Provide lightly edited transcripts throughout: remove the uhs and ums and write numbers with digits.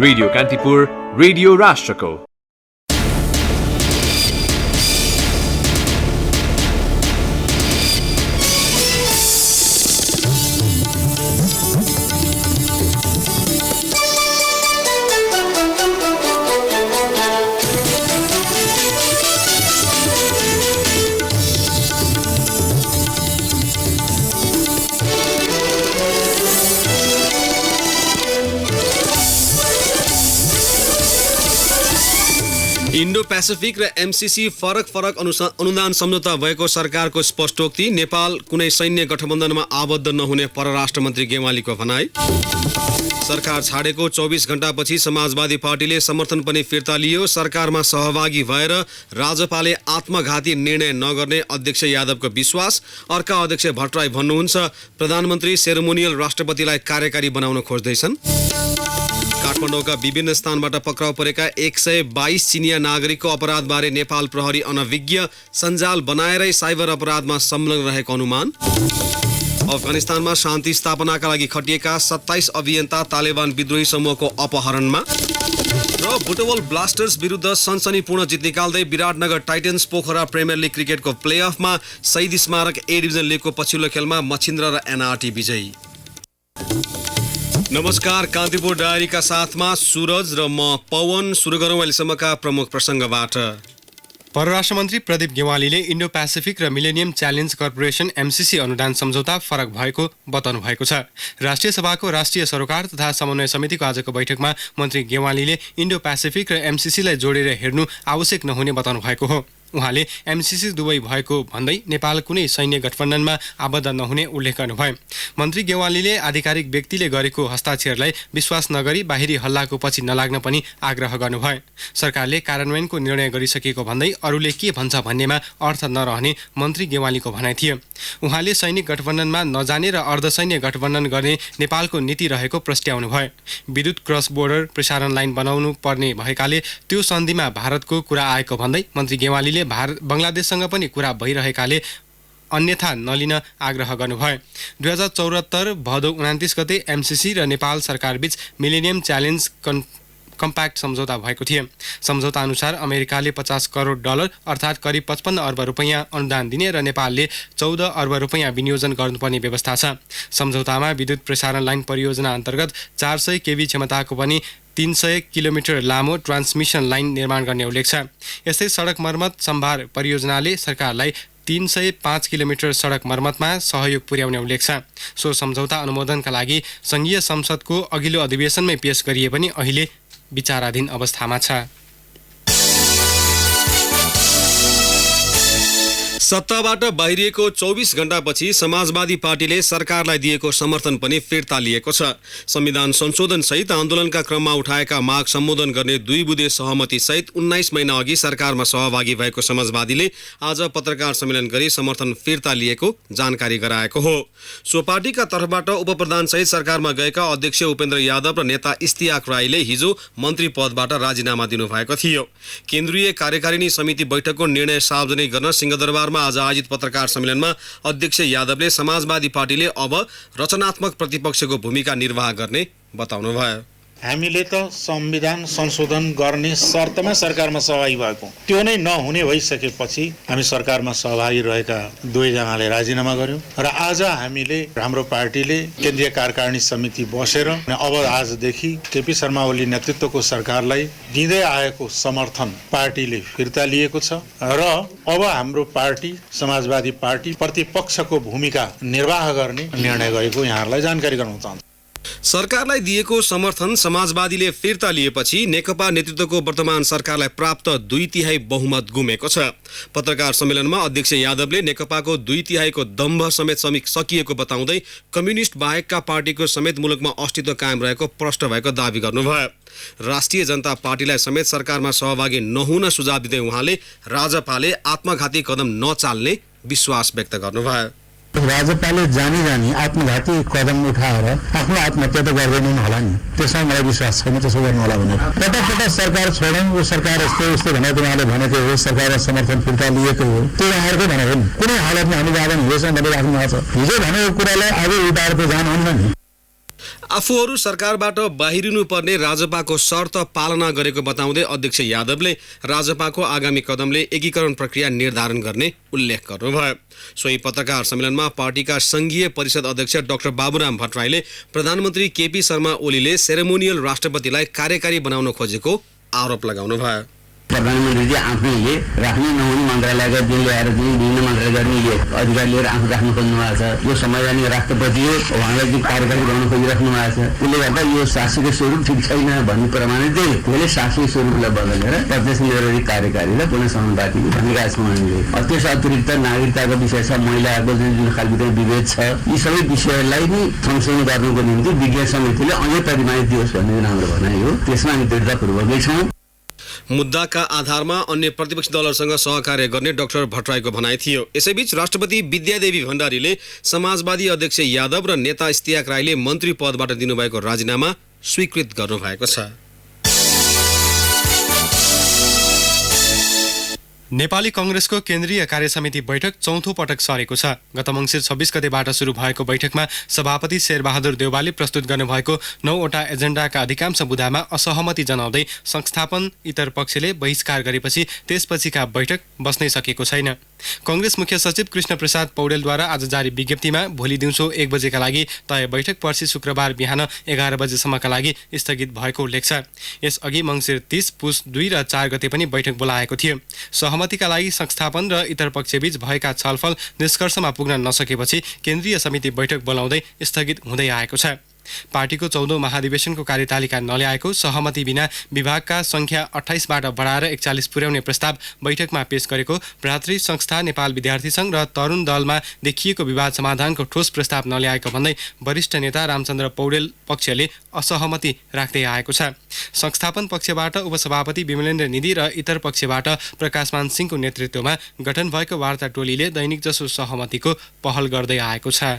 Radio Kantipur, radio राष्ट्रको। Indo Pacific र MCC फरक अनुदान सम्झौता भएको सरकारको स्पष्टोक्ति। नेपाल कुनै सैन्य गठबन्धनमा आबद्ध नहुने परराष्ट्र मन्त्री गेवालीको भनाई। सरकार छाडेको 24 घण्टापछि समाजवादी पार्टीले समर्थन पनि फिर्ता लियो। सरकारमा सहभागी भएर राजपाले आत्मघाती निर्णय नगर्ने अध्यक्ष यादवको विश्वास। अर्का अध्यक्ष भट्टराई भन्नुहुन्छ प्रधानमन्त्री सेरेमोनियल राष्ट्रपतिलाई कार्यकारी बनाउन खोज्दैछन्। काठमाडौँका विभिन्न स्थानबाट पक्राउ परेका 122 चिनिया नागरिकको अपराधबारे नेपाल प्रहरी अनभिज्ञ, सञ्जाल बनाएरै साइबर अपराधमा संलग्न रहेको अनुमान। अफगानिस्तानमा शान्ति स्थापनाका लागि खटिएका 27 अभियन्ता तालिबान विद्रोही समूहको अपहरणमा। र बुटवल ब्लास्टर्स विरुद्ध सनसनीपूर्ण जित निकाल्दै Biratnagar titans Pokhara premier league क्रिकेटको प्लेअफमा शहीद स्मारक ए डिभिजन लिगको पछिल्लो खेलमा मछिन्द्र र एनआरटी विजयी। नमस्कार, कान्तिपुर डायरीका साथमा सूरज र म पवन। सुरु गरौँ अहिलेसम्मका प्रमुख प्रसङ्गबाट। परराष्ट्र मन्त्री प्रदीप गेवालीले इन्डो पेसिफिक र मिलेनियम च्यालेन्ज कर्पोरेसन एमसीसी अनुदान सम्झौता फरक भएको बताउनु भएको छ। राष्ट्रिय सभाको राष्ट्रिय सरोकार तथा समन्वय समितिको आजको बैठकमा मन्त्री गेवालीले इन्डो पेसिफिक र एमसीसीलाई जोडेर हेर्नु आवश्यक नहुने बताउनु भएको हो। उहाँले एमसीसी दुवै भएको भन्दै नेपाल कुनै सैन्य गठबन्धनमा आबद्ध नहुने उल्लेख गर्नुभयो। मन्त्री गेवालीले आधिकारिक व्यक्तिले गरेको हस्ताक्षरलाई विश्वास नगरी बाहिरी हल्लाको पछि नलाग्न पनि आग्रह गर्नुभयो। सरकारले कार्यान्वयनको निर्णय गरिसकेको भन्दै अरूले के भन्छ भन्नेमा अर्थ नरहने मन्त्री गेवालीको भनाइ थियो। उहाँले सैनिक गठबन्धनमा नजाने र अर्धसैन्य गठबन्धन गर्ने नेपालको नीति रहेको प्रस्ट्याउनु भयो। विद्युत क्रस बोर्डर प्रसारण लाइन बनाउनु पर्ने भएकाले त्यो सन्धिमा भारतको कुरा आएको भन्दै मन्त्री गेवालीले बङ्गलादेशसँग पनि कुरा भइरहेकाले अन्यथा नलिन आग्रह गर्नुभयो। 2074 भदौ 29 गते एमसीसी र नेपाल सरकारबीच मिलेनियम च्यालेन्ज कम्प्याक्ट सम्झौता भएको थियो। सम्झौता अनुसार अमेरिकाले $50 करोड अर्थात् करिब 55 अर्ब रुपैयाँ अनुदान दिने र नेपालले 14 अर्ब रुपैयाँ विनियोजन गर्नुपर्ने व्यवस्था छ। सम्झौतामा विद्युत प्रसारण लाइन परियोजना अन्तर्गत 400 केभी क्षमताको पनि 300 किलोमिटर लामो ट्रान्समिसन लाइन निर्माण गर्ने उल्लेख छ। यस्तै सडक मर्मत सम्भार परियोजनाले सरकारलाई 305 किलोमिटर सडक मर्मतमा सहयोग पुर्याउने उल्लेख छ। सो सम्झौता अनुमोदनका लागि सङ्घीय संसदको अघिल्लो अधिवेशनमै पेश गरिए पनि अहिले विचाराधीन अवस्थामा छ। सत्ताबाट बाहिरिएको 24 घण्टापछि समाजवादी पार्टीले सरकारलाई दिएको समर्थन पनि फिर्ता लिएको छ। संविधान संशोधन सहित आन्दोलनका क्रममा उठाएका माग सम्बोधन गर्ने 2 बुँदे सहमति सहित 19 महिना अघि सरकारमा सहभागी भएको समाजवादीले आज पत्रकार सम्मेलन गरी समर्थन फिर्ता लिएको जानकारी गराएको हो। सो पार्टीका तर्फबाट उपप्रधान सहित सरकारमा गएका अध्यक्ष उपेन्द्र यादव र नेता इस्तियाक राईले हिजो मन्त्री पदबाट राजीनामा दिनुभएको थियो। केन्द्रीय कार्यकारिणी समिति बैठकको निर्णय सार्वजनिक गर्न सिंहदरबारमा आज आयोजित पत्रकार सम्मेलनमा अध्यक्ष यादवले समाजवादी पार्टीले अब रचनात्मक प्रतिपक्षको भूमिका निर्वाह गर्ने बताउनुभयो। हामीले त संविधान संशोधन गर्ने शर्तमा सरकारमा सहभागी भएको, त्यो नै नहुने भइसकेपछि हामी सरकारमा सहभागी रहेका दुवैजनाले राजीनामा गर्यौं र आज हामीले हाम्रो पार्टीले केन्द्रीय कार्यकारिणी समिति बसेर अब आजदेखि केपी शर्मा ओली नेतृत्वको सरकारलाई दिँदै आएको समर्थन पार्टीले फिर्ता लिएको छ र अब हाम्रो पार्टी समाजवादी पार्टी प्रतिपक्षको भूमिका निर्वाह गर्ने निर्णय गरेको यहाँहरूलाई जानकारी गराउन चाहन्छु। सरकारलाई दिएको समर्थन समाजवादीले फिर्ता लिएपछि नेकपा नेतृत्वको वर्तमान सरकारलाई प्राप्त 2/3 बहुमत गुमेको छ। पत्रकार सम्मेलनमा अध्यक्ष यादवले नेकपाको 2/3 दम्भ समेत सकिएको बताउँदै कम्युनिस्ट बाहेकका पार्टीको समेत मुलुकमा अस्तित्व कायम रहेको प्रष्ट भएको दावी गर्नुभयो। राष्ट्रिय जनता पार्टीलाई समेत सरकारमा सहभागी नहुन सुझाव दिँदै उहाँले राजपाले आत्मघाती कदम नचाल्ने विश्वास व्यक्त गर्नुभयो। राजपाले जानी आत्मघाती कदम उठाएर आफ्नो आत्महत्या त गर्दैनन् होला नि, त्यसमा मलाई विश्वास छैन त्यसो गर्नु होला भने। पटक सरकार छोडौँ, यो सरकार यस्तो भनेर उहाँले भनेको हो, सरकारलाई समर्थन फिर्ता लिएको हो, त्यो उहाँहरूकै भनेको नि। कुनै हालतमा हामी जाँदैन हिजोसम्म राख्नु भएको छ। हिजो भनेको कुरालाई आज उल्टाएर त जानुहुन्न नि। आफूहरू सरकारबाट बाहिरिनु पर्ने राजपाको शर्त पालना गरेको बताउँदै अध्यक्ष यादवले राजपाको आगामी कदमले एकीकरण प्रक्रिया निर्धारण गर्ने उल्लेख गर्नुभयो। सोही पत्रकार सम्मेलनमा पार्टीका संघीय परिषद अध्यक्ष डाक्टर बाबुराम भट्टराईले प्रधानमन्त्री केपी शर्मा ओलीले सेरेमोनियल राष्ट्रपतिलाई कार्यकारी बनाउन खोजेको आरोप लगाउनुभयो। प्रधानमन्त्रीले आफैले राख्नै नहुने मन्त्रालयका दिन ल्याएर चाहिँ विभिन्न मन्त्रालय गर्ने यो अधिकार लिएर आफू राख्नु खोज्नु भएको छ। यो संवैधानिक राष्ट्रपति हो, उहाँलाई चाहिँ कार्यकारी बनाउन खोजिराख्नु भएको छ। त्यसले गर्दा यो शासकीय स्वरूप ठिक छैन भन्ने प्रमाणित चाहिँ त्यसले शासकीय स्वरूपलाई बदलेर प्रत्यक्ष निर्वाचित कार्यकारीलाई पुनः समानुपातिक भनेका छौँ हामीले। त्यस अतिरिक्त नागरिकताको विषय छ, महिलाहरूको जुन खालको विभेद छ, यी सबै विषयलाई नै संशोधन गर्नुको निम्ति विज्ञ समितिले अझै परिमाणित दियोस् भन्ने जुन हाम्रो भनाइ हो, त्यसमा हामी दृढतापूर्वकै छौँ। मुद्दाका आधारमा अन्य प्रतिपक्षी दलहरूसँग सहकार्य गर्ने डाक्टर भट्टराईको भनाइ थियो। यसैबीच राष्ट्रपति विद्यादेवी भण्डारीले समाजवादी अध्यक्ष यादव र नेता इस्तियाक राईले मन्त्री पदबाट दिनुभएको राजीनामा स्वीकृत गर्नुभएको छ। नेपाली कांग्रेसको केन्द्रीय कार्यसमिति बैठक चौथो पटक सरेको छ। गत मङ्सिर 26 गतेबाट सुरु भएको बैठकमा सभापति शेरबहादुर देउवाले प्रस्तुत गर्नुभएको 9वटा एजेन्डाका अधिकांश बुँदामा असहमति जनाउँदै संस्थापन इतर पक्षले बहिष्कार गरेपछि त्यसपछिका बैठक बस्नै सकेको छैन। कांग्रेस मुख्य सचिव कृष्ण प्रसाद पौडेलद्वारा आज जारी विज्ञप्तिमा भोलि दिउँसो 1 बजेका लागि तय बैठक पर्सि शुक्रबार बिहान 11 बजेसम्मका लागि स्थगित भएको उल्लेख छ। यसअघि मङ्सिर 30, पुस 2 र 4 गते पनि बैठक बोलाएको थियो। सहमतिका लागि संस्थापन र इतर पक्षबीच भएका छलफल निष्कर्षमा पुग्न नसकेपछि केन्द्रीय समिति बैठक बोलाउँदै स्थगित हुँदै आएको छ। पार्टीको 14औं महाधिवेशनको कार्यतालिका नल्याएको सहमति बिना विभागका संख्या 28बाट बढाएर 41 पुर्याउने प्रस्ताव बैठकमा पेश गरेको भ्रातृ संस्था नेपाल विद्यार्थी संघ र तरुण दलमा देखिएको विवाद समाधानको ठोस प्रस्ताव नल्याएको भन्दै वरिष्ठ नेता रामचन्द्र पौडेल पक्षले असहमति राख्दै आएको छ। संस्थापन पक्षबाट उपसभापति विमलेन्द्र निधि र इतर पक्षबाट प्रकाशमान सिंहको नेतृत्वमा गठन भएको वार्ता टोलीले दैनिक जसो सहमतिको पहल गर्दै आएको छ।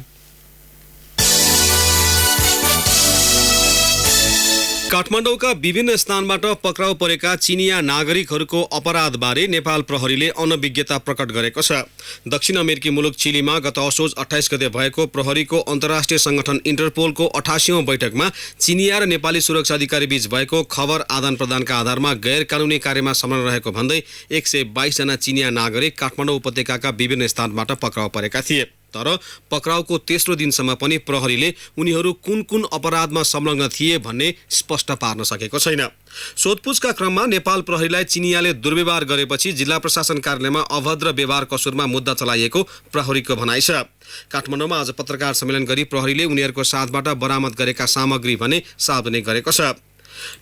काठमाडौँका विभिन्न स्थानबाट पक्राउ परेका चिनिया नागरिकहरूको अपराधबारे नेपाल प्रहरीले अनभिज्ञता प्रकट गरेको छ। दक्षिण अमेरिकी मुलुक चिलीमा गत असोज 28 गते भएको प्रहरीको अन्तर्राष्ट्रिय संगठन इन्टरपोलको 88औं बैठकमा चिनिया र नेपाली सुरक्षा अधिकारी बीच भएको खबर आदान प्रदानका आधारमा गैर कानुनी कार्यमा संलग्न रहेको भन्दै 122 जना चिनिया नागरिक काठमाडौँ उपत्यकाका विभिन्न स्थानबाट पक्राउ परेका थिए। तर पक्राउको तेस्रो दिनसम्म पनि प्रहरीले उनीहरू कुन कुन अपराधमा संलग्न थिए भन्ने स्पष्ट पार्न सकेको छैन। सोधपुछका क्रममा नेपाल प्रहरीलाई चिनियाले दुर्व्यवहार गरेपछि जिल्ला प्रशासन कार्यालयमा अभद्र व्यवहार कसुरमा मुद्दा चलाइएको प्रहरीको भनाइ छ। काठमाडौँमा आज पत्रकार सम्मेलन गरी प्रहरीले उनीहरूको साथबाट बरामद गरेका सामग्री भने सार्वजनिक गरेको छ।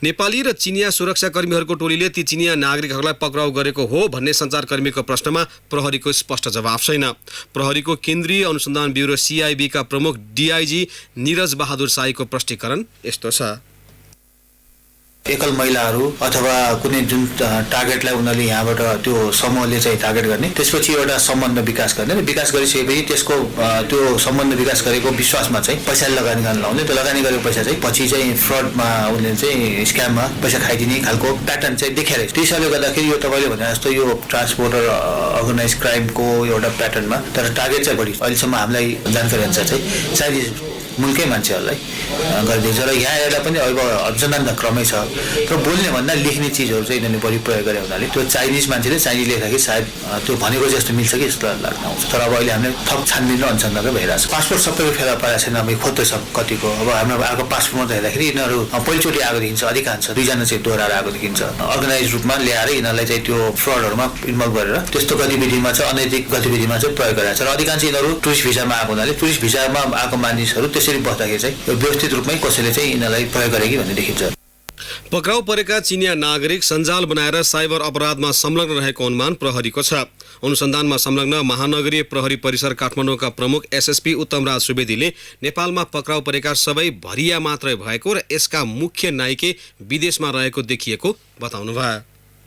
नेपाली र चिनिया सुरक्षाकर्मीहरूको टोलीले ती चिनिया नागरिकहरूलाई पक्राउ गरेको हो भन्ने सञ्चारकर्मीको प्रश्नमा प्रहरीको स्पष्ट जवाफ छैन। प्रहरीको केन्द्रीय अनुसन्धान ब्युरो CIB का प्रमुख DIG निरज बहादुर साईको प्रष्टीकरण यस्तो छ। एकल महिलाहरू अथवा कुनै जुन टार्गेटलाई उनीहरूले यहाँबाट त्यो समूहले चाहिँ टार्गेट गर्ने, त्यसपछि एउटा सम्बन्ध विकास गर्ने र विकास गरिसकेपछि त्यसको त्यो सम्बन्ध विकास गरेको विश्वासमा चाहिँ पैसा लगानी गर्न लाउने, त्यो लगानी गरेको पैसा चाहिँ पछि चाहिँ फ्रडमा उनीहरूले चाहिँ स्क्याममा पैसा खाइदिने खालको प्याटर्न चाहिँ देखाइरहेको छ। त्यस कारणले गर्दाखेरि यो तपाईँले भने जस्तो यो ट्रान्सपोर्टर अर्गनाइज क्राइमको एउटा प्याटर्नमा तर टार्गेट चाहिँ बढी अहिलेसम्म हामीलाई जानकारी अनुसार चाहिँ चाइनिज मुल्कै मान्छेहरूलाई गरिदिन्छ र यहाँ हेर्दा पनि अब अभिसन्धान क्रमै छ। तर बोल्ने भन्दा लेख्ने चिजहरू चाहिँ यिनीहरूले बढी प्रयोग गरे हुनाले त्यो चाइनिज मान्छेले चाइनिज लेख्दाखेरि सायद त्यो भनेको जस्तो मिल्छ कि जस्तो लाग्न आउँछ। तर अब अहिले हामीले थप छानबिन र अनुसन्धानकै भइरहेको छ। पासपोर्ट सबैको फेला पारेको छैन, अब खोज्दैछ कतिको। अब हाम्रो आएको पासपोर्टमा हेर्दाखेरि यिनीहरू पहिलोचोटि आएको देखिन्छ, अधिकांश 2 जना चाहिँ दोहोऱ्याएर आएको देखिन्छ। अर्गनाइज रूपमा ल्याएर यिनीहरूलाई चाहिँ त्यो फ्रडहरूमा इन्भल्भ गरेर त्यस्तो गतिविधिमा चाहिँ अनैतिक गतिविधिमा चाहिँ प्रयोग गरेको छ। र अधिकांश यिनीहरू टुरिस्ट भिसामा आएको हुनाले टुरिस्ट भिसामा आएको मानिसहरू त्यसरी बस्दाखेरि चाहिँ व्यवस्थित रूपमै कसैले चाहिँ यिनीहरूलाई प्रयोग गरे कि भन्ने देखिन्छ। पक्राउ परेका चिनिया नागरिक सञ्जाल बनाएर साइबर अपराधमा संलग्न रहेको अनुमान प्रहरीको छ। अनुसन्धानमा संलग्न महानगरीय प्रहरी परिसर काठमाडौँका प्रमुख SSP उत्तमराज सुवेदीले नेपालमा पक्राउ परेका सबै भरिया मात्रै भएको र यसका मुख्य नायिके विदेशमा रहेको देखिएको बताउनुभयो।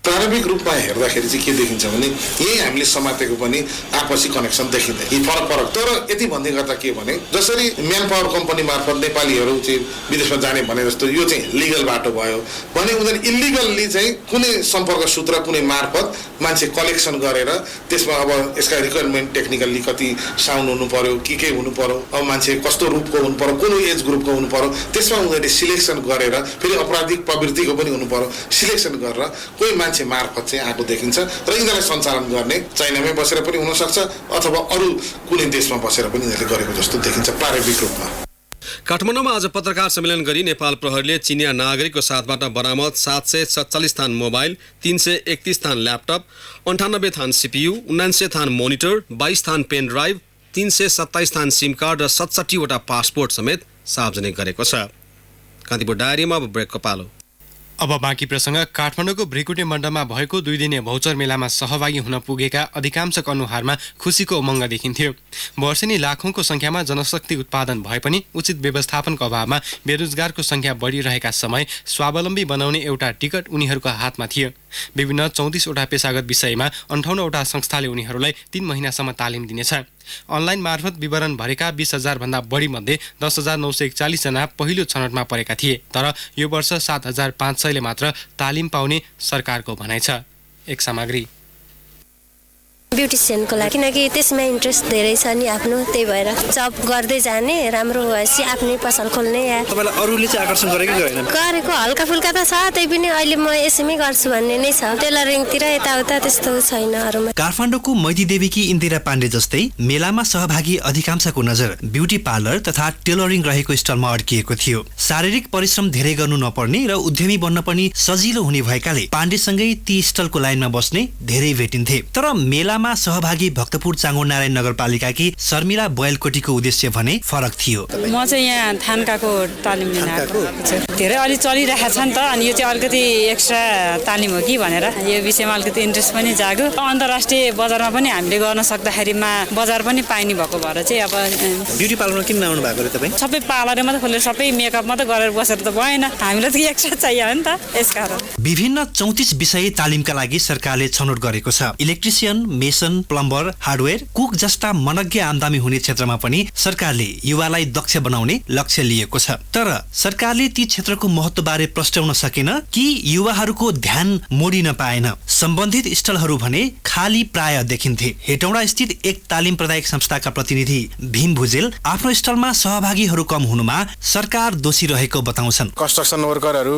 प्रारम्भिक रूपमा हेर्दाखेरि चाहिँ के देखिन्छ भने यही हामीले समातेको पनि आपसी कनेक्सन देखिँदैन, यी फरक तर यति भन्दै गर्दा के भने जसरी म्यान पावर कम्पनी मार्फत नेपालीहरू चाहिँ विदेशमा जाने भने जस्तो यो चाहिँ लिगल बाटो भयो भने उनीहरू इलिगल्ली चाहिँ कुनै सम्पर्क सूत्र कुनै मार्फत मान्छे कलेक्सन गरेर त्यसमा अब यसका रिक्वायरमेन्ट टेक्निकल्ली कति साउन्ड हुनु पर्यो के हुनु पर्यो, अब मान्छे कस्तो रूपको हुनु पर्यो, कुन एज ग्रुपको हुनु पर्यो, त्यसमा उनीहरूले सिलेक्सन गरेर फेरि अपराधिक प्रवृत्तिको पनि हुनु पर्यो, सिलेक्सन गरेर कोही मान्छे मार्फत चाहिँ आएको देखिन्छ र यिनीहरूलाई सञ्चालन गर्ने चाइनामै बसेर पनि हुनसक्छ अथवा अरू कुनै देशमा बसेर पनि यिनीहरूले गरेको जस्तो देखिन्छ प्रारम्भिक रूपमा। काठमाडौँमा आज पत्रकार सम्मेलन गरी नेपाल प्रहरीले चिनिया नागरिकको साथबाट बरामद 747 थान मोबाइल, 331 थान ल्यापटप, 98 थान CPU, 79 थान मोनिटर, 22 थान पेन ड्राइभ, 327 थान सिम कार्ड र 67 वटा पासपोर्ट समेत सार्वजनिक गरेको छ। कान्तिपुर डायरीमा अब ब्रेकको पालो। अब बाँकी प्रसङ्ग। काठमाडौँको भ्रिकुटे मण्डपमा भएको 2 दिने भौचर मेलामा सहभागी हुन पुगेका अधिकांशको अनुहारमा खुसीको उमङ्ग देखिन्थ्यो। वर्षेनी लाखौंको संख्यामा जनशक्ति उत्पादन भए पनि उचित व्यवस्थापनको अभावमा बेरोजगारको संख्या बढिरहेका समय स्वावलम्बी बनाउने एउटा टिकट उनीहरूको हातमा थियो। विभिन्न 34 वटा पेशागत विषयमा 58 वटा संस्थाले उनीहरूलाई 3 महिनासम्म तालिम दिनेछ। अनलाइन मार्फत विवरण भरेका 20,000 भन्दा बढी मध्ये 10,941 जना पहिलो छनौटमा परेका थिए, तर यो वर्ष 7,500 ले मात्र तालिम पाउने सरकारको भनाइ छ। एक सामग्री ब्युटिसियनको लागि, किनकि त्यसमा इन्ट्रेस्ट धेरै छ नि आफ्नो, त्यही भएर जब गर्दै जाने राम्रो भएपछि आफ्नै पसल खोल्ने। तपाईलाई अरूले चाहिँ आकर्षण गरेको होइन? गरेको हल्का फुल्का त छ, त्यही पनि अहिले म यसैमै गर्छु भन्ने नै छ। टेलरिङतिर यताउता त्यस्तो छैन अरूमा। काठमाडौँको मैती देवीकी इन्दिरा पाण्डे जस्तै मेलामा सहभागी अधिकांशको नजर ब्युटी पार्लर तथा टेलरिङ रहेको स्टलमा अड्किएको थियो। शारीरिक परिश्रम धेरै गर्नु नपर्ने र उद्यमी बन्न पनि सजिलो हुने भएकाले पाण्डेसँगै ती स्टलको लाइनमा बस्ने धेरै भेटिन्थे। तर मेला सहभागी भक्तपुर चाङ्गो नारायण नगरपालिकाकी शर्मिला बयलकोटीको उद्देश्य भने फरक थियो। म चाहिँ यहाँ थान्काको तालिम लिन आएको छु। धेरै अलि चलिरहेको छ नि त, अनि यो चाहिँ अलिकति एक्स्ट्रा तालिम हो कि भनेर यो विषयमा अलिकति इन्ट्रेस्ट पनि जाग्यो। अन्तर्राष्ट्रिय बजारमा पनि हामीले गर्न सक्दाखेरिमा बजार पनि पाइने भएको भएर चाहिँ अब ब्युटी पार्लरमा किन नआउनु भएको रे तपाईँ? सबै पार्लरै मात्रै खोलेर सबै मेकअप मात्रै गरेर बसेर त भएन, हामीलाई त एक्स्ट्रा चाहियो नि त, यसकारण। विभिन्न 34 विषय तालिमका लागि सरकारले छनौट गरेको छ। इलेक्ट्रिसियन, प्लम्बर, हार्डवेयर, कुक जस्ता मनज्ञ आमदामी हुने क्षेत्रमा पनि सरकारले युवालाई दक्ष बनाउने लक्ष्य लिएको छ। तर सरकारले ती क्षेत्रको महत्त्वबारे प्रस्ट्याउन सकेन कि युवाहरूको ध्यान मोडिन पाएन। सम्बन्धित स्थलहरू भने खाली प्राय देखिन्थे। हेटौडा स्थित एक तालिम प्रदायक संस्थाका प्रतिनिधि भीम भुजेल आफ्नो स्थलमा सहभागीहरू कम हुनुमा सरकार दोषी रहेको बताउँछन्। कन्स्ट्रक्सन वर्करहरू,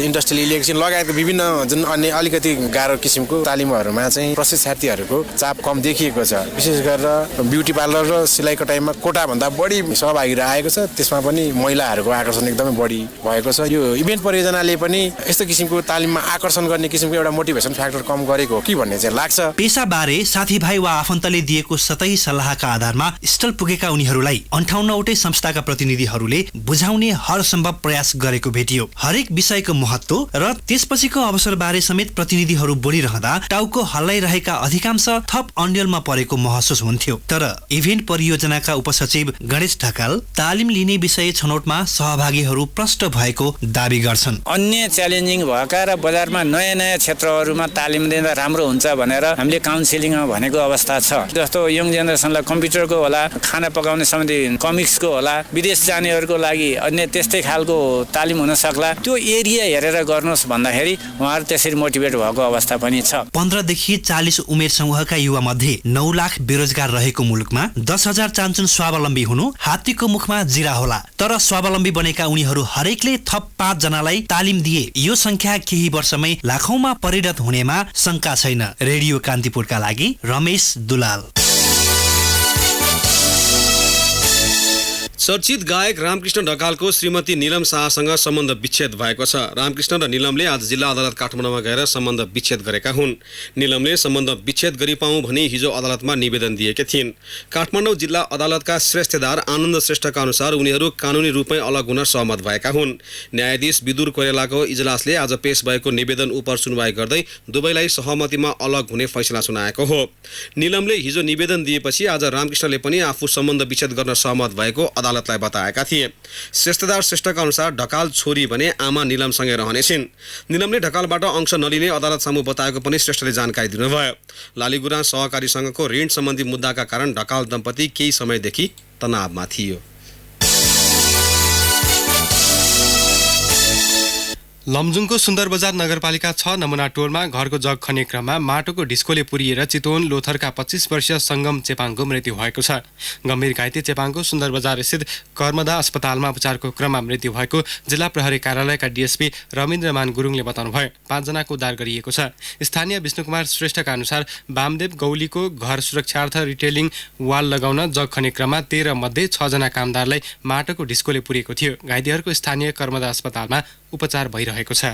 इन्डस्ट्रियल इलेक्ट्रिसियन लगायत विभिन्न जुन अन्य अलिकति गाह्रो किसिमको तालिमहरूमा चाहिँ प्रशिक्षार्थीहरूको चाप कम देखिएको छ। विशेष गरेर ब्युटी पार्लर र सिलाइ कटाइमा कोटाभन्दा बढी सहभागीहरू आएको छ। त्यसमा पनि महिलाहरूको आकर्षण एकदमै बढी भएको छ। यो इभेन्ट परियोजनाले पनि यस्तो किसिमको तालिममा आकर्षण गर्ने किसिमको एउटा मोटिभेसन फ्याक्टर कम गरेको हो कि भन्ने चाहिँ लाग्छ। पेसाबारे साथीभाइ वा आफन्तले दिएको सतही सल्लाहका आधारमा स्थल पुगेका उनीहरूलाई 58 वटै संस्थाका प्रतिनिधिहरूले बुझाउने हर सम्भव प्रयास गरेको भेटियो। हरेक विषयको महत्त्व र त्यसपछिको अवसरबारे समेत प्रतिनिधिहरू बोलिरहँदा टाउको हल्लाइरहेका अधिकांश थप अन्यलमा परेको महसुस हुन्थ्यो। तर इभेन्ट परियोजनाका उपसचिव गणेश ढकाल तालिम लिने विषय छनौटमा सहभागीहरू प्रष्ट भएको दावी गर्छन्। अन्य च्यालेन्जिङ भएका र बजारमा नयाँ नयाँ क्षेत्रहरूमा तालिम दिँदा राम्रो हुन्छ भनेर हामीले काउन्सिलिङमा भनेको अवस्था छ। जस्तो यङ जेनेरेसनलाई कम्प्युटरको होला, खाना पकाउने सम्बन्धी कमिक्सको होला, विदेश जानेहरूको लागि अन्य त्यस्तै खालको तालिम हुन सक्ला। त्यो एरिया हेरेर गर्नुहोस् भन्दाखेरि उहाँहरू त्यसरी मोटिभेट भएको अवस्था पनि छ। 15 देखि 40 उमेर समूहका युवा मध्ये 9 लाख बेरोजगार रहेको मुलुकमा 10,000 चाहन्छन् स्वावलम्बी हुनु। हात्तीको मुखमा जिरा होला। तर स्वावलम्बी बनेका उनीहरू हरेकले थप 5 जनालाई तालिम दिए यो संख्या केही वर्षमै लाखौंमा परिणत हुनेमा शंका छैन। रेडियो कान्तिपुरका लागि रमेश दुलाल। चर्चित गायक रामकृष्ण ढकालको श्रीमती निलम शाहसँग सम्बन्ध विच्छेद भएको छ। रामकृष्ण र निलमले आज जिल्ला अदालत काठमाडौँमा गएर सम्बन्ध विच्छेद गरेका हुन्। निलमले सम्बन्ध विच्छेद गरिपाउँ भनी हिजो अदालतमा निवेदन दिएकी थिइन्। काठमाडौँ जिल्ला अदालतका श्रेष्ठदार आनन्द श्रेष्ठका अनुसार उनीहरू कानुनी रूपमै अलग हुन सहमत भएका हुन्। न्यायाधीश विदुर कोइरालाको इजलासले आज पेश भएको निवेदन उप सुनवाई गर्दै दुवैलाई सहमतिमा अलग हुने फैसला सुनाएको हो। निलमले हिजो निवेदन दिएपछि आज रामकृष्णले पनि आफू सम्बन्ध विच्छेद गर्न सहमत भएको अदालत अदालतलाई बताएका थिए। श्रेष्ठदार श्रेष्ठका अनुसार ढकाल छोरी भने आमा निलमसँगै रहनेछिन्। निलमले ढकालबाट अंश नलिने अदालत सामु बताएको पनि श्रेष्ठले जानकारी दिनुभयो। लालीगुराँ सहकारी संघको ऋण सम्बन्धी मुद्दाका कारण ढकाल दम्पति केही समयदेखि तनावमा थियो। लमजुङको सुन्दर बजार नगरपालिका 6 नमुना टोलमा घरको जग खन्ने क्रममा माटोको ढिस्कोले पुरिएर चितवन लोथरका 25 वर्षीय सङ्गम चेपाङको मृत्यु भएको छ। गम्भीर घाइते चेपाङको सुन्दर बजार स्थित कर्मदा अस्पतालमा उपचारको क्रममा मृत्यु भएको जिल्ला प्रहरी कार्यालयका डीएसपी रविन्द्रमान गुरुङले बताउनुभयो। 5 जनाको उद्धार गरिएको छ। स्थानीय विष्णुकुमार श्रेष्ठका अनुसार वामदेव गौलीको घर सुरक्षार्थ रिटेलिङ वाल लगाउन जग खन्ने क्रममा 13 मध्ये 6 जना कामदारलाई माटोको ढिस्कोले पुरिएको थियो। घाइतेहरूको स्थानीय कर्मदा अस्पतालमा उपचार भइरहेको छ।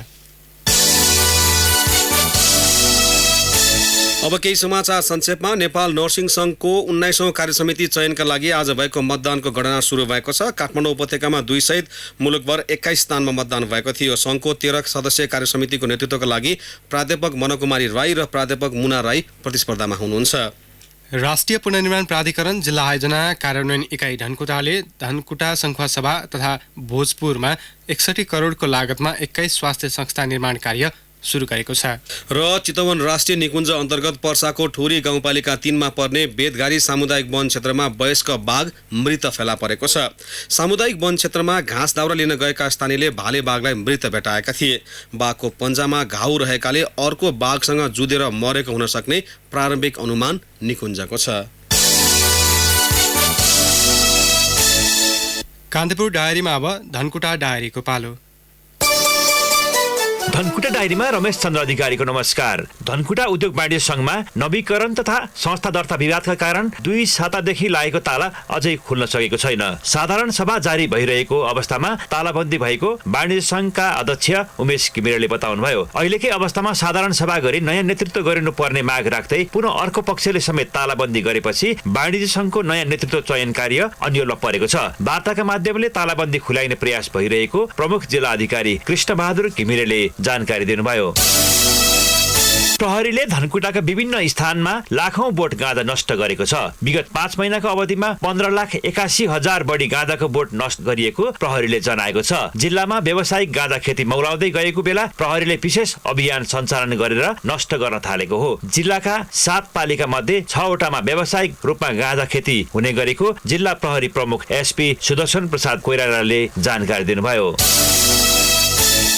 अब केही समाचार संक्षेपमा। नेपाल नर्सिङ सङ्घको 19औं कार्यसमिति चयनका लागि आज भएको मतदानको गणना सुरु भएको छ। काठमाडौँ उपत्यकामा 2 सहित मुलुकभर 21 स्थानमा मतदान भएको थियो। सङ्घको 13 सदस्यीय कार्यसमितिको नेतृत्वका लागि प्राध्यापक मनकुमारी राई र प्राध्यापक मुना राई प्रतिस्पर्धामा हुनुहुन्छ। राष्ट्रिय पुनर्निर्माण प्राधिकरण जिल्ला आयोजना कार्यान्वयन इकाइ धनकुटाले धनकुटा सङ्खुवासभा तथा भोजपुरमा 61 करोडको लागतमा 21 स्वास्थ्य संस्था निर्माण कार्य सुरु गरेको छ। र चितवन राष्ट्रिय निकुञ्ज अन्तर्गत पर्साको ठोरी गाउँपालिका 3 मा पर्ने बेदघारी सामुदायिक वन क्षेत्रमा वयस्क बाघ मृत फेला परेको छ। सामुदायिक वन क्षेत्रमा घाँस दाउरा लिन गएका स्थानीयले भाले बाघलाई मृत भेटाएका थिए। बाघको पन्जामा घाउ रहेकाले अर्को बाघसँग जुधेर मरेको हुन सक्ने प्रारम्भिक अनुमान निकुञ्जको छ। कान्तिपुर डायरीमा अब धनकुटा डायरीको पालो। धनकुटा डायरीमा रमेश चन्द्र अधिकारीको नमस्कार। धनकुटा उद्योग वाणिज्य संघमा नवीकरण तथा संस्था दर्ता विवादका कारण 2 सातादेखि लागेको ताला अझै खुल्न सकेको छैन। साधारण सभा जारी भइरहेको अवस्थामा तालाबन्दी भएको वाणिज्य संघका अध्यक्ष उमेश घिमिरेले बताउनुभयो। अहिलेकै अवस्थामा साधारण सभा गरी नयाँ नेतृत्व गरिनुपर्ने माग राख्दै पुनः अर्को पक्षले समेत तालाबन्दी गरेपछि वाणिज्य संघको नयाँ नेतृत्व चयन कार्य अन्योल परेको छ। वार्ताका माध्यमले तालाबन्दी खुलाइने प्रयास भइरहेको प्रमुख जिल्ला अधिकारी कृष्णबहादुर घिमिरेले जानकारी दिनुभयो। प्रहरीले धनकुटाका विभिन्न स्थानमा लाखौं बोट गाँजा नष्ट गरेको छ। विगत 5 महिनाको अवधिमा 15,81,000 बढी गाँजाको बोट नष्ट गरिएको प्रहरीले जनाएको छ। जिल्लामा व्यावसायिक गाँजा खेती मौलाउँदै गएको बेला प्रहरीले विशेष अभियान सञ्चालन गरेर नष्ट गर्न थालेको हो। जिल्लाका 7 पालिका मध्ये 6 वटामा व्यावसायिक रूपमा गाँजा खेती हुने गरेको जिल्ला प्रहरी प्रमुख एसपी सुदर्शन प्रसाद कोइरालाले जानकारी दिनुभयो।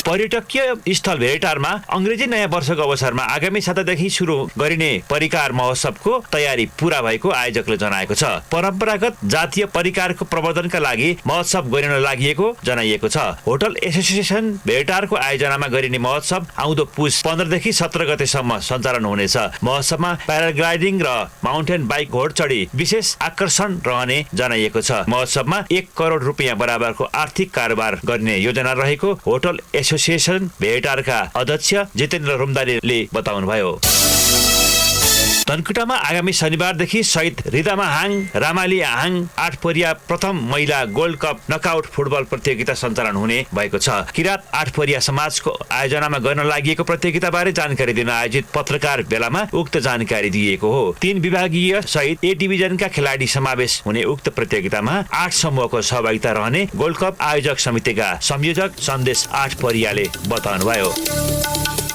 पर्यटकीय स्थल भेटारमा अंग्रेजी नयाँ वर्षको अवसरमा आगामी सातादेखि सुरु गरिने परिकार महोत्सवको तयारी पूरा भएको आयोजकले जनाएको छ। परम्परागत जातीय परिकारको प्रवर्धनका लागि महोत्सव गरिन लागि जनाइएको छ। होटल एसोसिएसन भेटारको आयोजनामा गरिने महोत्सव आउँदो पुस 15 देखि 17 गतेसम्म सञ्चालन हुनेछ। महोत्सवमा प्याराग्लाइडिङ र माउन्टेन बाइक घोडचढी विशेष आकर्षण रहने जनाइएको छ। महोत्सवमा 1 करोड रुपियाँ बराबरको आर्थिक कारोबार गर्ने योजना रहेको होटल एसोसिएसन भेटारका अध्यक्ष जितेन्द्र रुमदारीले बताउनुभयो। धनकुटामा आगामी शनिबारदेखि शहीद रिदामा हाङ रामाली हाङ 8 परिया प्रथम महिला गोल्ड कप नकआउट फुटबल प्रतियोगिता सञ्चालन हुने भएको छ। किरात 8 परिया समाजको आयोजनामा गर्न लागि प्रतियोगिताबारे जानकारी दिन आयोजित पत्रकार भेलामा उक्त जानकारी दिएको हो। 3 विभागीय सहित ए डिभिजनका खेलाडी समावेश हुने उक्त प्रतियोगितामा 8 समूहको सहभागिता रहने गोल्ड कप आयोजक समितिका संयोजक सन्देश 8 परियाले बताउनुभयो।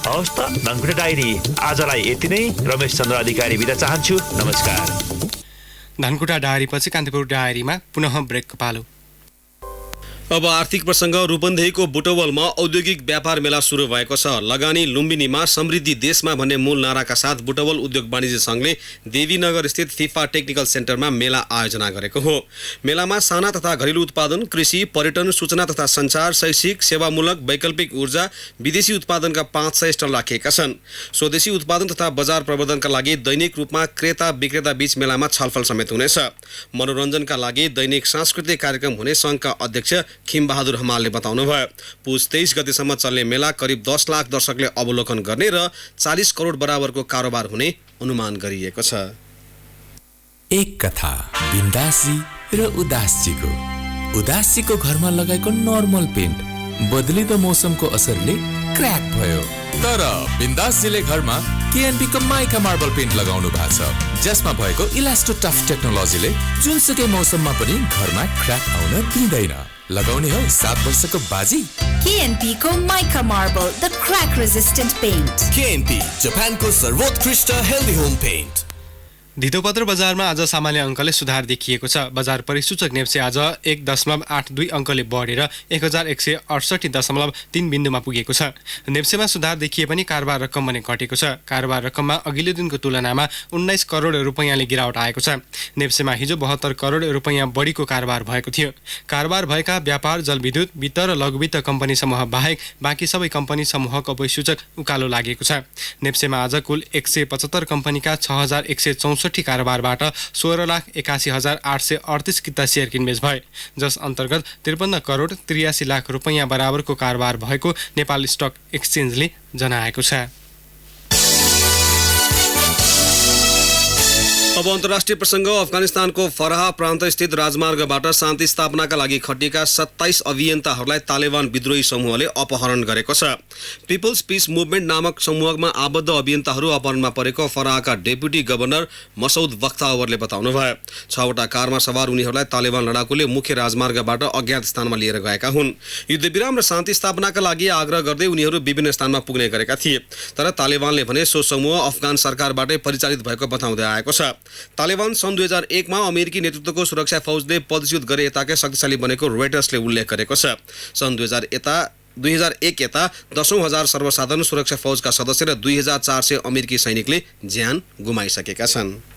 हवस् त धनकुटा डायरी आजलाई यति नै। रमेश चन्द्र अधिकारी बिदा चाहन्छु। नमस्कार। धनकुटा डायरी पछि कान्तिपुर डायरीमा पुनः ब्रेकको पालो। अब आर्थिक प्रसङ्ग। रूपन्देहीको बुटवलमा औद्योगिक व्यापार मेला सुरु भएको छ। लगानी लुम्बिनीमा समृद्धि देशमा भन्ने मूल नाराका साथ बुटवल उद्योग वाणिज्य सङ्घले देवीनगर स्थित फिफा टेक्निकल सेन्टरमा मेला आयोजना गरेको हो। मेलामा साना तथा घरेलु उत्पादन, कृषि, पर्यटन, सूचना तथा सञ्चार, शैक्षिक, सेवामूलक, वैकल्पिक ऊर्जा, विदेशी उत्पादनका 500 स्टल राखिएका छन्। स्वदेशी उत्पादन तथा बजार प्रवर्धनका लागि दैनिक रूपमा क्रेता विक्रेता बीच मेलामा छलफल समेत हुनेछ। मनोरञ्जनका लागि दैनिक सांस्कृतिक कार्यक्रम हुने सङ्घका अध्यक्ष खिमबहादुर हमालले बताउनुभयो। पुस 23 गतेसम्म चल्ने मेला करिब 10 लाख दर्शकले अवलोकन गर्ने र 40 करोड बराबरको कारोबार हुने अनुमान गरिएको छ। एक कथा बिन्दासजी र उदासजीको। उदासजीको घरमा लगाएको नर्मल पेन्ट बदलिँदो मौसमको असरले क्र्याक भयो, तर बिन्दासजीले घरमा केएनपी को माइका मार्बल पेन्ट लगाउनु भएको छ, जसमा भएको इलास्टो टफ टेक्नोलोजीले जुनसुकै मौसममा पनि घरमा क्र्याक आउन दिँदैन। लगाउने हो 7 वर्षको बाजी। केएनपी को mica marble, the crack resistant paint. KNP Japan को सर्वोत्कृष्ट हेल्दी होम पेंट। धितोपत्र बजारमा आज सामान्य अङ्कले सुधार देखिएको छ। बजार परिसूचक नेप्से आज 1.82 अङ्कले बढेर 1168.3 बिन्दुमा पुगेको छ। नेप्सेमा सुधार देखिए पनि कारोबार रकम भने घटेको छ। कारोबार रकममा अघिल्लो दिनको तुलनामा 19 करोड रुपैयाँले गिरावट आएको छ। नेप्सेमा हिजो 72 करोड रुपैयाँ बढीको कारोबार भएको थियो। कारोबार भएका व्यापार, जलविद्युत, वित्त र लघुवित्त कम्पनी समूह बाहेक बाँकी सबै कम्पनी समूहको परिसूचक उकालो लागेको छ। नेप्सेमा आज कुल 175 कम्पनीका 6164 कारोबारबाट 16,81,838 किता सेयर किनबेच भए, जस अन्तर्गत 53 करोड 83 लाख रुपैयाँ बराबरको कारोबार भएको नेपाल स्टक एक्सचेन्जले जनाएको छ। अब अन्तर्राष्ट्रिय प्रसङ्ग। अफगानिस्तानको फराह प्रान्त स्थित राजमार्गबाट शान्ति स्थापनाका लागि खटिएका 27 अभियन्ताहरूलाई तालिबान विद्रोही समूहले अपहरण गरेको छ। पिपल्स पीस मुभमेन्ट नामक समूहमा आबद्ध अभियन्ताहरू अपहरणमा परेको फराहका डेपुटी गभर्नर मसौद बख्तावरले बताउनुभयो। 6वटा कारमा सवार उनीहरूलाई तालिबान लडाकुले मुख्य राजमार्गबाट अज्ञात स्थानमा लिएर गएका हुन्। युद्धविराम र शान्ति स्थापनाका लागि आग्रह गर्दै उनीहरू विभिन्न स्थानमा पुग्ने गरेका थिए, तर तालिबानले भने सो समूह अफगान सरकारबाटै परिचालित भएको बताउँदै आएको छ। तालिबान सन् 2001 मा अमेरिकी नेतृत्वको सुरक्षा फौजले पदच्युत गरे यताकै शक्तिशाली बनेको रोइटर्सले उल्लेख गरेको छ। सन् 2001 यता 10,000 सर्वसाधारण सुरक्षा फौजका सदस्य र 2,400 अमेरिकी सैनिकले ज्यान गुमाइसकेका छन्।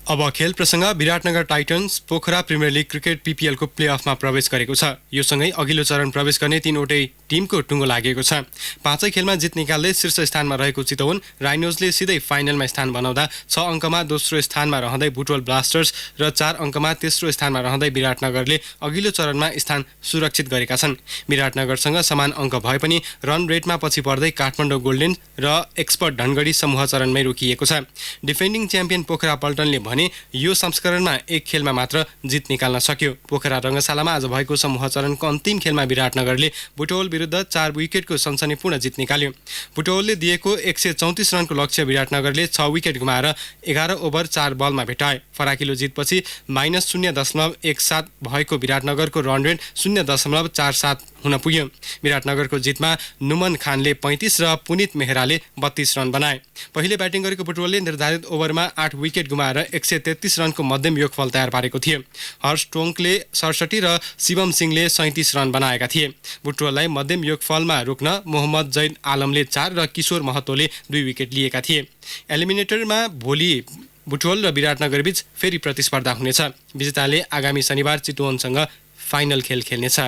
अब खेल प्रसङ्ग। Biratnagar titans Pokhara premier league cricket पिपिएलको प्लेअफमा प्रवेश गरेको छ। यो सँगै अघिल्लो चरण प्रवेश गर्ने 3वटै टिमको टुङ्गो लागेको छ। 5 खेलमा जित निकाल्दै शीर्ष स्थानमा रहेको चितवन राइनोजले सिधै फाइनलमा स्थान बनाउँदा 6 अङ्कमा दोस्रो स्थानमा रहँदै बुटवल ब्लास्टर्स र 4 अङ्कमा तेस्रो स्थानमा रहँदै विराटनगरले अघिल्लो चरणमा स्थान सुरक्षित गरेका छन्। विराटनगरसँग समान अङ्क भए पनि रन रेटमा पछि पर्दै काठमाडौँ गोल्डेन र एक्सपर्ट धनगढी समूह चरणमै रोकिएको छ। डिफेन्डिङ च्याम्पियन पोखरा पल्टनले भने यो संस्करणमा 1 खेलमा मात्र जित निकाल्न सक्यो। पोखरा रङ्गशालामा आज भएको समूह चरणको अन्तिम खेलमा विराटनगरले बुटवल विरुद्ध 4 विकेटको सनसनीपूर्ण जित निकाल्यो। बुटवलले दिएको 134 रनको लक्ष्य विराटनगरले 6 विकेट गुमाएर 11 ओभर 4 बलमा भेटाए। फराकिलो जितपछि -0.17 भएको विराटनगरको रन रेट 0.47 हुन पुग्यो। विराटनगरको जितमा नुमन खानले 35 र पुनित मेहराले 32 रन बनाए। पहिले ब्याटिङ गरेको बुटवलले निर्धारित ओभरमा 8 विकेट गुमाएर 133 रनको मध्यम योगफल तयार पारेको थियो। हर्ष टोङ्कले 67 र शिवम सिंहले 37 रन बनाएका थिए। बुटवललाई मध्यम योगफलमा रोक्न मोहम्मद जैद आलमले 4 र किशोर महतोले 2 विकेट लिएका थिए। एलिमिनेटरमा भोलि बुटवल र विराटनगरबीच फेरि प्रतिस्पर्धा हुनेछ। विजेताले आगामी शनिबार चितवनसँग फाइनल खेल खेल्नेछ।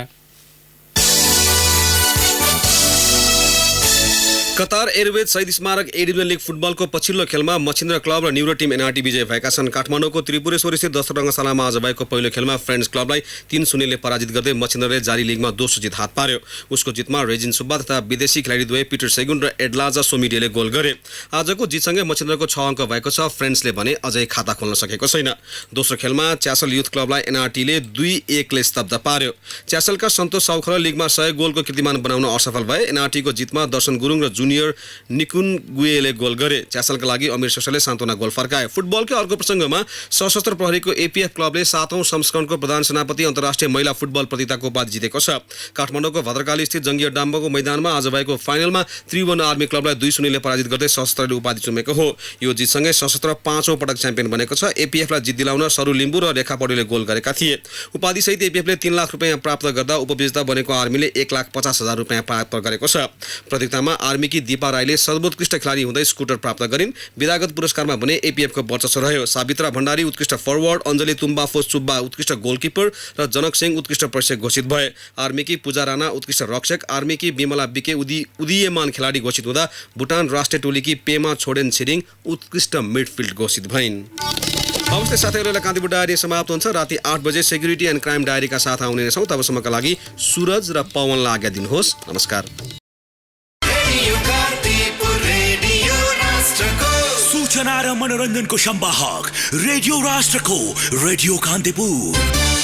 कतार एयरवेज शहीद स्मारक ए डिभिजन लिग फुटबलको पछिल्लो खेलमा मछिन्द्र क्लब र न्युरो टिम एनआरटी विजय भएका छन्। काठमाडौँको त्रिपुरेश्वर स्थित दशरथ रङ्गशालामा आज भएको पहिलो खेलमा फ्रेन्ड्स क्लबलाई 3-0ले पराजित गर्दै मछिन्द्रले जारी लिगमा दोस्रो जित हात पार्यो। उसको जितमा रेजिन सुब्बा तथा विदेशी खेलाडीद्वय पिटर सेगुन र एडलाजा सोमिडेले गोल गरे। आजको जितसँगै मछिन्द्रको 6 अङ्क भएको छ। फ्रेन्ड्सले भने अझै खाता खोल्न सकेको छैन। दोस्रो खेलमा च्यासल युथ क्लबलाई एनआरटीले 2-1ले स्तब्ध पार्यो। च्यासलका सन्तोष साउखला लिगमा 100 गोलको कीर्तिमान बनाउन असफल भए। एनआरटीको जितमा दर्शन गुरुङ र जुनियर निकुन गुएले गोल गरे। च्यासलका लागि अमीर शशले सान्तवना गोल फर्काए। फुटबलकै अर्को प्रसङ्गमा सशस्त्र प्रहरीको एपीएफ क्लबले 7औं संस्करणको प्रधान सेनापति अन्तर्राष्ट्रिय महिला फुटबल प्रतियोगिताको उपाधि जितेको छ। काठमाडौँको भद्रकाली स्थित जङ्गीय डाम्बोको मैदानमा आज भएको फाइनलमा त्रिभुवन आर्मी क्लबलाई 2-0ले पराजित गर्दै सशस्त्रले उपाधि चुमेको हो। यो जितसँगै सशस्त्र 5औं पटक च्याम्पियन बनेको छ। एपीएफलाई जित दिलाउन सरू लिम्बू र रेखा पौडेलले गोल गरेका थिए। उपाधिसहित एपीएफले 3 लाख रुपैयाँ प्राप्त गर्दा उपविजेता बनेको आर्मीले 1,50,000 रुपैयाँ प्राप्त गरेको छ। प्रतियोगितामा आर्मीकी दीपा राईले सर्वोत्कृष्ट खेलाडी हुँदै स्कुटर प्राप्त गरिन्। विधागत पुरस्कारमा भने एपीएफको वर्चस्व रह्यो। सावित्रा भण्डारी उत्कृष्ट फरवर्ड, अञ्जली तुम्बाफो सुब्बा उत्कृष्ट गोलकिपर र जनक सिंह उत्कृष्ट प्रशिक्षक घोषित भए। आर्मीकी पूजा राणा उत्कृष्ट रक्षक, आर्मीकी बिमला बिके उदीयमान खेलाडी घोषित हुँदा भुटान राष्ट्रिय टोलीकी पेमा छोडेन छिरिङ उत्कृष्ट मिडफिल्ड घोषित भइन्। अवस्था साथीहरूलाई कान्तिपुर डायरी समाप्त हुन्छ। राति 8 बजे सेक्युरिटी एन्ड क्राइम डायरीका साथ आउने नै छौँ। तबसम्मका लागि सूरज र पवनलाई आज्ञा दिनुहोस्। नमस्कार। सूचना र मनोरञ्जनको संवाहक रेडियो राष्ट्रको रेडियो कान्तिपुर।